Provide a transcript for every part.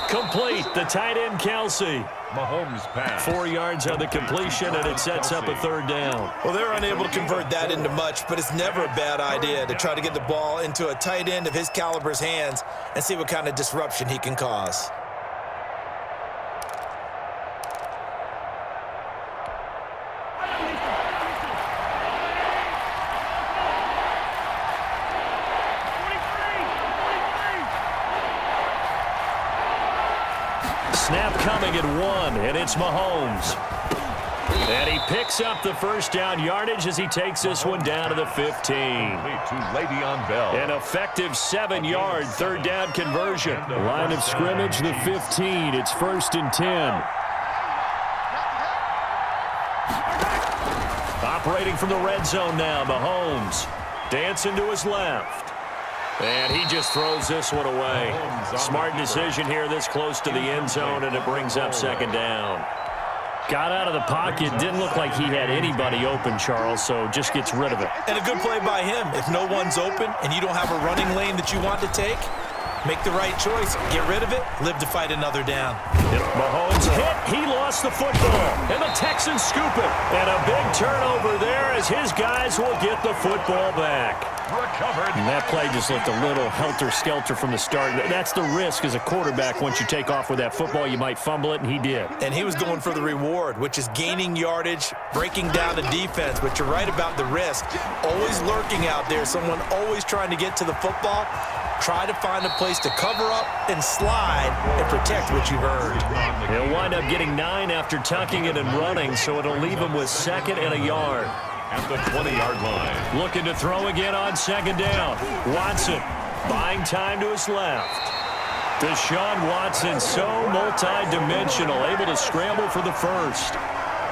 Complete. The tight end, Kelsey. Mahomes pass. 4 yards on the completion, and it sets up a third down. Well, they're unable to convert that into much, but it's never a bad idea to try to get the ball into a tight end of his caliber's hands and see what kind of disruption he can cause. Snap coming at 1, and it's Mahomes. And he picks up the first down yardage as he takes this one down to the 15. To Le'Veon Bell. An effective 7-yard third down conversion. Line of scrimmage, the 15. It's 1st and 10. Operating from the red zone now, Mahomes. Dancing to his left. And he just throws this one away. Smart decision here this close to the end zone, and it brings up 2nd down. Got out of the pocket. Didn't look like he had anybody open, Charles, so just gets rid of it. And a good play by him. If no one's open and you don't have a running lane that you want to take, make the right choice. Get rid of it. Live to fight another down. Mahomes hit. He lost the football. And the Texans scoop it. And a big turnover there as his guys will get the football back. Recovered. And that play just looked a little helter-skelter from the start. That's the risk as a quarterback. Once you take off with that football, you might fumble it, and he did. And he was going for the reward, which is gaining yardage, breaking down the defense. But you're right about the risk. Always lurking out there. Someone always trying to get to the football. Try to find a place to cover up and slide and protect what you've earned. He'll wind up getting 9 after tucking it and running, so it'll leave him with 2nd and a yard. At the 20-yard line. Looking to throw again on 2nd down. Watson buying time to his left. Deshaun Watson so multi-dimensional, able to scramble for the first.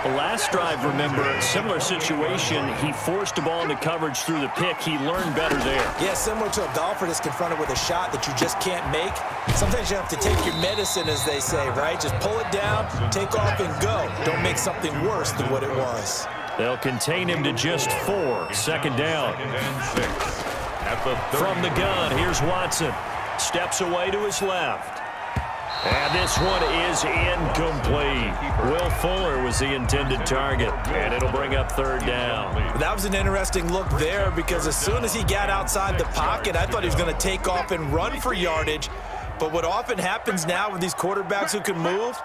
The last drive, remember, similar situation. He forced the ball into coverage through the pick. He learned better there. Yeah, similar to a golfer that's confronted with a shot that you just can't make. Sometimes you have to take your medicine, as they say, right? Just pull it down, take off, and go. Don't make something worse than what it was. They'll contain him to just 4. 2nd down. 2nd and 6. At the 30. From the gun, here's Watson. Steps away to his left. And this one is incomplete. Will Fuller was the intended target, and it'll bring up 3rd down. That was an interesting look there because as soon as he got outside the pocket, I thought he was going to take off and run for yardage. But what often happens now with these quarterbacks who can move,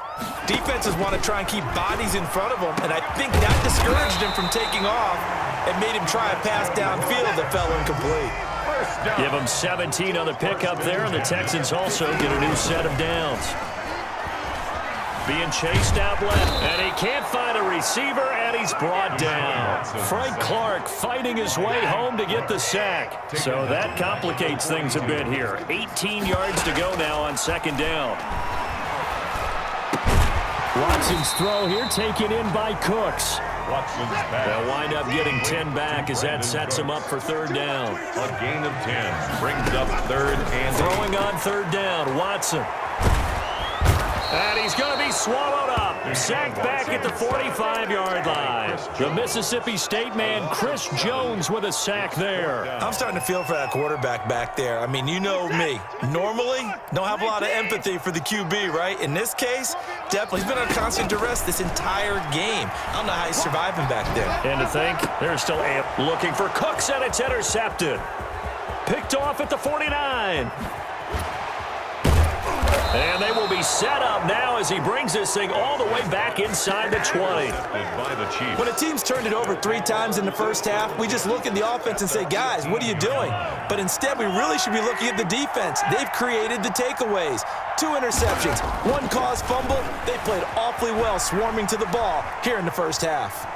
defenses want to try and keep bodies in front of them, and I think that discouraged him from taking off and made him try a pass downfield that fell incomplete. Give him 17 on the pickup there, and the Texans also get a new set of downs. Being chased out left, and he can't find a receiver, and he's brought down. Frank Clark fighting his way home to get the sack. So that complicates things a bit here. 18 yards to go now on 2nd down. Watson's throw here taken in by Cooks. They'll wind up getting 10 back as that sets him up for 3rd down. A gain of 10 brings up 3rd and 8. Throwing on 3rd down, Watson. And he's going to be swallowed up. Sacked back at the 45-yard line. The Mississippi State man, Chris Jones, with a sack there. I'm starting to feel for that quarterback back there. I mean, you know me. Normally, don't have a lot of empathy for the QB, right? In this case, definitely. He's been under constant duress this entire game. I don't know how he's surviving back there. And to think, they're still looking for Cooks, and it's intercepted. Picked off at the 49. And they will be set up now as he brings this thing all the way back inside the 20. When a team's turned it over 3 times in the first half, we just look at the offense and say, guys, what are you doing? But instead, we really should be looking at the defense. They've created the takeaways. 2 interceptions, 1 caused fumble. They played awfully well swarming to the ball here in the first half.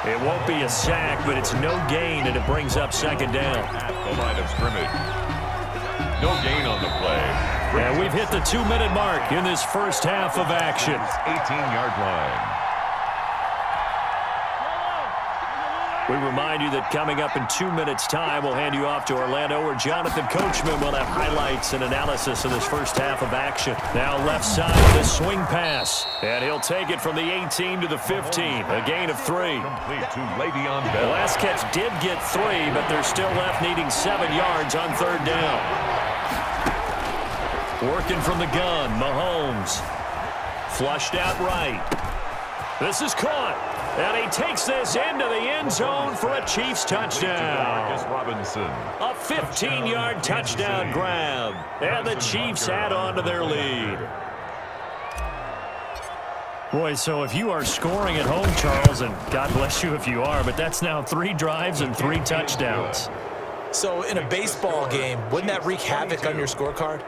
It won't be a sack, but it's no gain, and it brings up 2nd down. At the line of scrimmage. No gain on the play. And we've hit the 2-minute mark in this first half of action. 18-yard line. We remind you that coming up in 2 minutes' time, we'll hand you off to Orlando, where Jonathan Coachman will have highlights and analysis of this first half of action. Now left side with a swing pass. And he'll take it from the 18 to the 15. A gain of 3. Complete to Le'Veon Bell. The last catch did get 3, but they're still left needing 7 yards on 3rd down. Working from the gun, Mahomes. Flushed out right. This is caught. And he takes this into the end zone for a Chiefs touchdown. Robinson. A 15-yard touchdown grab. And the Chiefs add on to their lead. Boy, so if you are scoring at home, Charles, and God bless you if you are, but that's now 3 drives and 3 touchdowns. So in a baseball game, wouldn't that wreak havoc on your scorecard?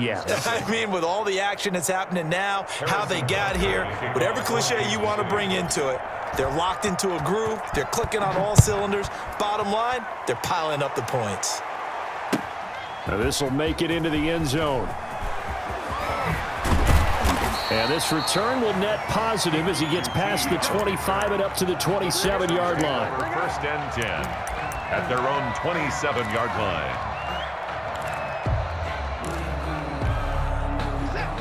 Yes. I mean, with all the action that's happening now, how they got here, whatever cliche you want to bring into it, they're locked into a groove, they're clicking on all cylinders. Bottom line, they're piling up the points. Now this will make it into the end zone. And this return will net positive as he gets past the 25 and up to the 27-yard line. First and 10 at their own 27-yard line.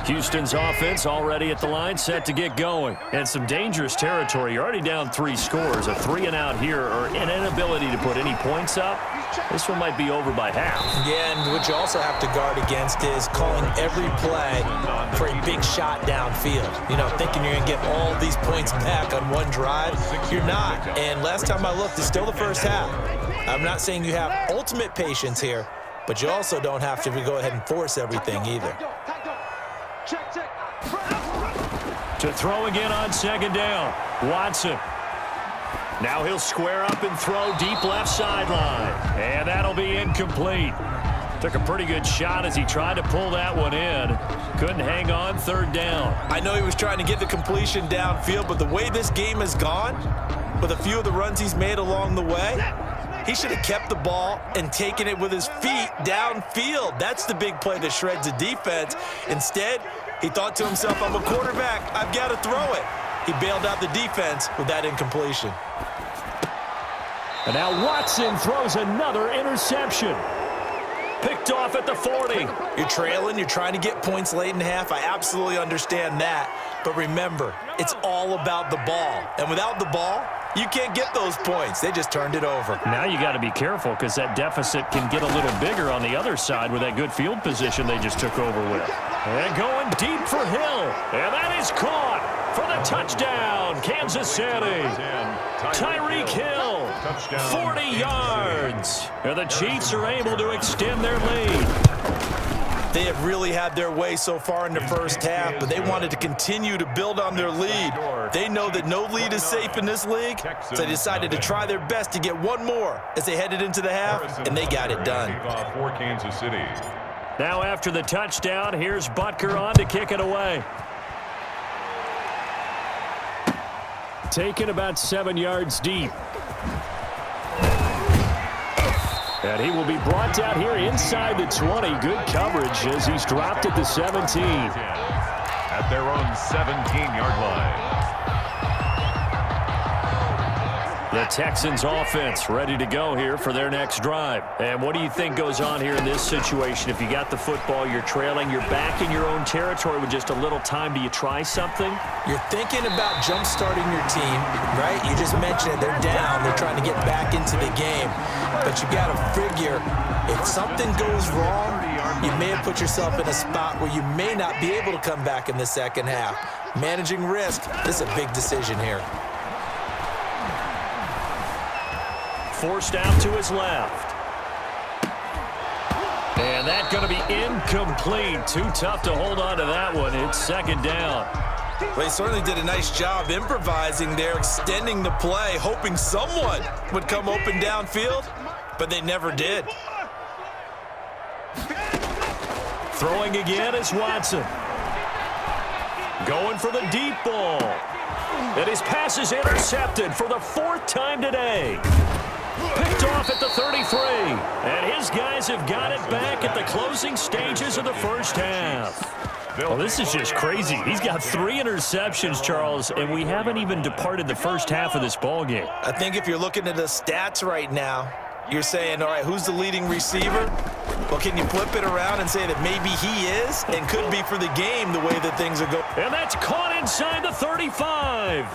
Houston's offense already at the line, set to get going. And some dangerous territory. You're already down 3 scores. A 3-and-out here, or an inability to put any points up. This one might be over by half. Yeah, and what you also have to guard against is calling every play for a big shot downfield. You know, thinking you're going to get all these points back on one drive. You're not. And last time I looked, it's still the first half. I'm not saying you have ultimate patience here, but you also don't have to go ahead and force everything either. To throw again on second down. Watson. Now he'll square up and throw deep left sideline. And that'll be incomplete. Took a pretty good shot as he tried to pull that one in. Couldn't hang on, third down. I know he was trying to get the completion downfield, but the way this game has gone, with a few of the runs he's made along the way, he should have kept the ball and taken it with his feet downfield. That's the big play that shreds the defense. Instead, he thought to himself, I'm a quarterback, I've got to throw it. He bailed out the defense with that incompletion. And now Watson throws another interception. Picked off at the 40. You're trailing, you're trying to get points late in half. I absolutely understand that. But remember, it's all about the ball. And without the ball, you can't get those points. They just turned it over. Now you got to be careful because that deficit can get a little bigger on the other side with that good field position they just took over with. And going deep for Hill. And that is caught for the touchdown, Kansas City. Tyreek Hill, 40 yards. And the Chiefs are able to extend their lead. They have really had their way so far in the first half, but they wanted to continue to build on their lead. They know that no lead is safe in this league, so they decided to try their best to get one more as they headed into the half, and they got it done. For Kansas City. Now after the touchdown, here's Butker on to kick it away. Taken about 7 yards deep. And he will be brought down here inside the 20. Good coverage as he's dropped at the 17. At their own 17-yard line. The Texans offense ready to go here for their next drive. And what do you think goes on here in this situation? If you got the football, you're trailing, you're back in your own territory with just a little time. Do you try something? You're thinking about jump-starting your team, right? You just mentioned it. They're down. They're trying to get back into the game. But you got to figure, if something goes wrong, you may have put yourself in a spot where you may not be able to come back in the second half. Managing risk, this is a big decision here. Forced out to his left. And that's going to be incomplete. Too tough to hold on to that one. It's second down. Well, he certainly did a nice job improvising there, extending the play, hoping someone would come open downfield, but they never did. Throwing again is Watson. Going for the deep ball. And his pass is intercepted for the 4th time today. Picked off at the 33. And his guys have got it back at the closing stages of the first half. Well, this is just crazy. He's got 3 interceptions, Charles, and we haven't even departed the first half of this ball game. I think if you're looking at the stats right now, you're saying, all right, who's the leading receiver? Well, can you flip it around and say that maybe he is and could be for the game the way that things are going? And that's caught inside the 35.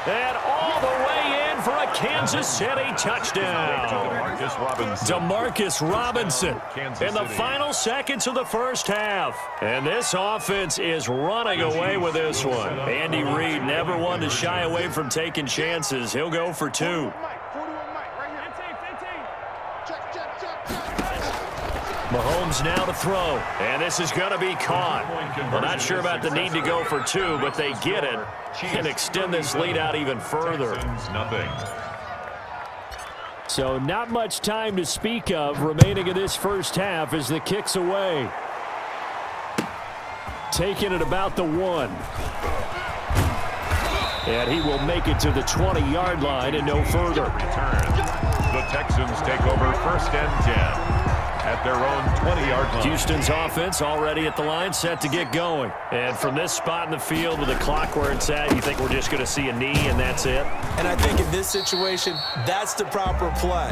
And all the way in for a Kansas City touchdown. Demarcus Robinson in the final seconds of the first half. And this offense is running away with this one. Andy Reid never one to shy away from taking chances. He'll go for 2. Mahomes now to throw, and this is going to be caught. We're not sure about the need to go for 2, but they get it and extend this lead out even further. So not much time to speak of remaining in this first half as the kick's away. Taking it about the 1. And he will make it to the 20-yard line and no further. The Texans take over 1st and 10. At their own 20-yard line. Houston's offense already at the line, set to get going. And from this spot in the field with the clock where it's at, you think we're just going to see a knee and that's it? And I think in this situation, that's the proper play.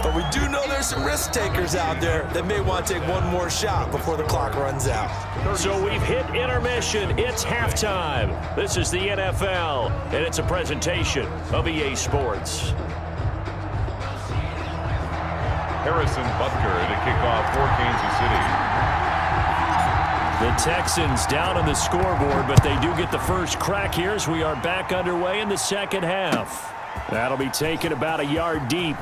But we do know there's some risk takers out there that may want to take one more shot before the clock runs out. So we've hit intermission. It's halftime. This is the NFL, and it's a presentation of EA Sports. Harrison Butker to kick off for Kansas City. The Texans down on the scoreboard, but they do get the first crack here as we are back underway in the second half. That'll be taken about a yard deep.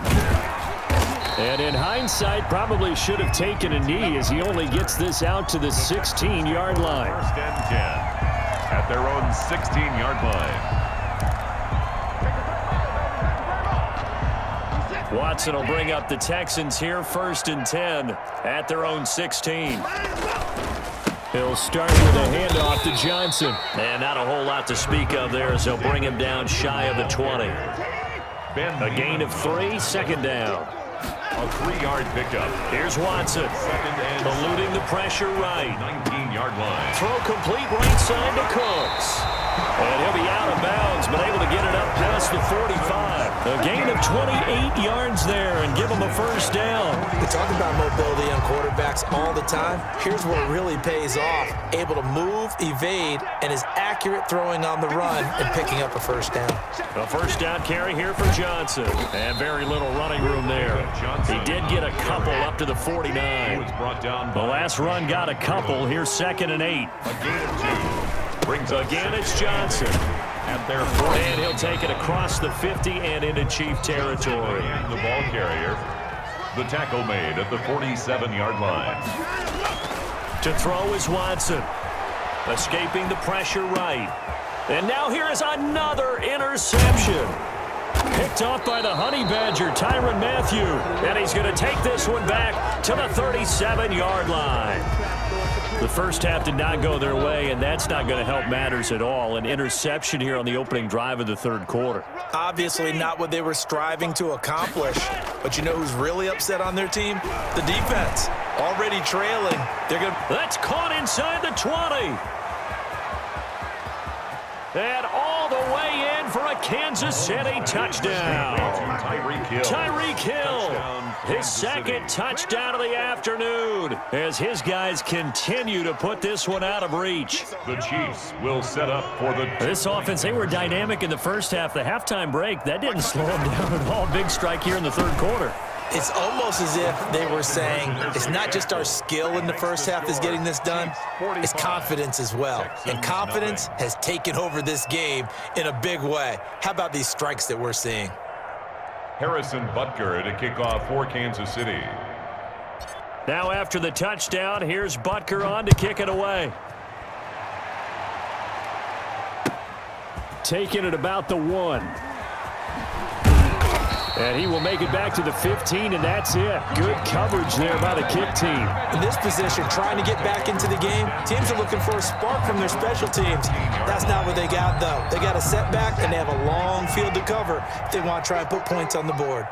And in hindsight, probably should have taken a knee as he only gets this out to the 16-yard line. 1st and 10 at their own 16-yard line. Watson will bring up the Texans here, 1st and 10 at their own 16. He'll start with a handoff to Johnson. And not a whole lot to speak of there as they'll bring him down shy of the 20. A gain of 3, 2nd down. A 3-yard pickup. Here's Watson, eluding the pressure right. 19-yard line. Throw complete right side to Cooks. And he'll be out of bounds, but able to get it up past the 45. A gain of 28 yards there and give him a 1st down. We talk about mobility on quarterbacks all the time. Here's where it really pays off. Able to move, evade, and is accurate throwing on the run and picking up a 1st down. A 1st down carry here for Johnson. And very little running room there. He did get a couple up to the 49. The last run got a couple. Here's 2nd and 8. A gain of 2. Again, it's Johnson. And he'll take it across the 50 and into Chief territory. The ball carrier. The tackle made at the 47-yard line. To throw is Watson. Escaping the pressure right. And now here is another interception. Picked off by the Honey Badger, Tyrann Mathieu. And he's going to take this one back to the 37-yard line. The first half did not go their way, and that's not going to help matters at all. An interception here on the opening drive of the 3rd quarter. Obviously not what they were striving to accomplish. But you know who's really upset on their team? The defense. Already trailing. That's caught inside the 20. And all the way in for a Kansas City touchdown. Tyreek Hill, his 2nd touchdown of the afternoon as his guys continue to put this one out of reach. The Chiefs will set up for this offense. They were dynamic in the first half. The halftime break, that didn't slow them down at all. Big strike here in the 3rd quarter. It's almost as if they were saying, it's not just our skill in the first half that's getting this done, it's confidence as well. And confidence has taken over this game in a big way. How about these strikes that we're seeing? Harrison Butker to kick off for Kansas City. Now after the touchdown, here's Butker on to kick it away. Taking it about the 1. And he will make it back to the 15, and that's it. Good coverage there by the kick team. In this position, trying to get back into the game, teams are looking for a spark from their special teams. That's not what they got, though. They got a setback, and they have a long field to cover if they want to try and put points on the board.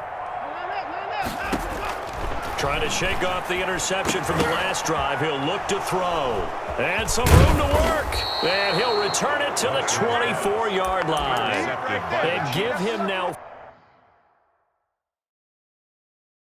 Trying to shake off the interception from the last drive. He'll look to throw. And some room to work. And he'll return it to the 24-yard line. And give him now